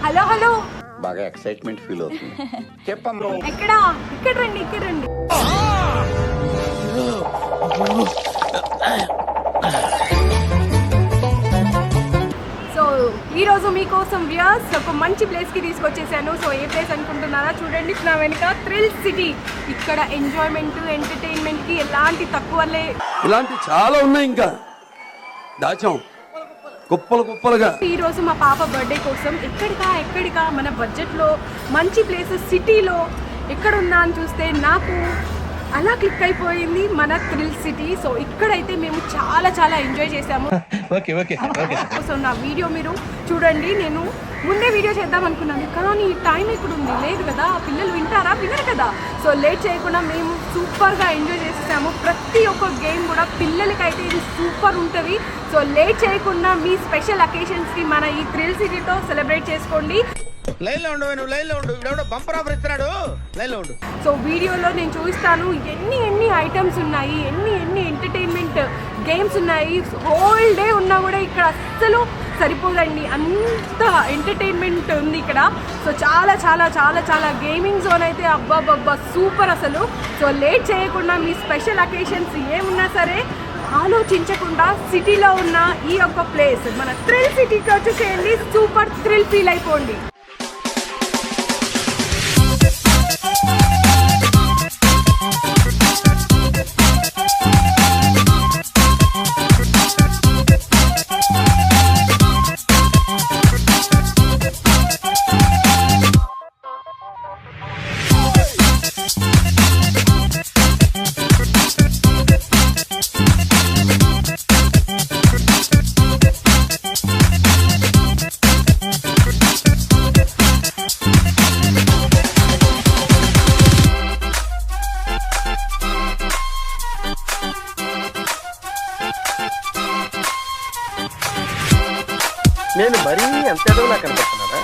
Hello hello బాగా excitement feel అవుతుంది. చెప్పమ్మా. ఇక్కడ రండి, ఇక్కడ రండి. సో ఈ రోజు మీకోసం వ్యూయర్స్ ఒక మంచి ప్లేస్ కి తీసుకొచ్చేసాను. సో ఏ ప్లేస్ అనుకుంటున్నారా? చూడండి నా వెనుక థ్రిల్ సిటీ. ఇక్కడ ఎంజాయ్మెంట్ ఎంటర్టైన్మెంట్ కి ఎలాంటి తక్కువలే ఇలాంటి చాలా ఉన్నాయి, ఇంకా దాచాం కుప్పలుగా. ఈ రోజు మా పాప బర్త్డే కోసం ఎక్కడికా మన బడ్జెట్లో మంచి ప్లేసెస్ సిటీలో ఎక్కడుందా అని చూస్తే నాకు అలా క్లిక్ అయిపోయింది మన థ్రిల్ సిటీ. సో ఇక్కడైతే మేము చాలా ఎంజాయ్ చేసాము. సో నా వీడియో మీరు చూడండి. నేను ముందే వీడియో చేద్దాం అనుకున్నాను, కానీ టైం ఇప్పుడు ఉంది లేదు కదా, పిల్లలు వినరు కదా. సో లేట్ చేయకుండా మేము సూపర్గా ఎంజాయ్ చేసేసాము. ప్రతి ఒక్క గేమ్ కూడా పిల్లలకైతే ఇది సూపర్ ఉంటుంది. సో లేట్ చేయకుండా మీ స్పెషల్ అకేషన్స్కి మన ఈ థ్రిల్ సిటీతో సెలబ్రేట్ చేసుకోండి. సో వీడియోలో నేను చూపిస్తాను ఎన్ని ఐటమ్స్ ఉన్నాయి, ఎన్ని ఎంటర్టైన్మెంట్ గేమ్స్ ఉన్నాయి. హోల్ డే ఉన్నా కూడా ఇక్కడ అస్సలు సరిపోదండి, అంత ఎంటర్టైన్మెంట్ ఉంది ఇక్కడ. సో చాలా గేమింగ్ జోన్ అయితే అబ్బా సూపర్ అసలు. సో లేట్ చేయకుండా మీ స్పెషల్ అకేషన్స్ ఏమున్నా సరే ఆలోచించకుండా సిటీలో ఉన్న ఈ యొక్క ప్లేస్ మన థ్రిల్ సిటీకి వచ్చేసేయండి. సూపర్ థ్రిల్ ఫీల్ అయిపోండి. నేను మరీ ఎంత ఎదవలా కనిపిస్తున్నారా?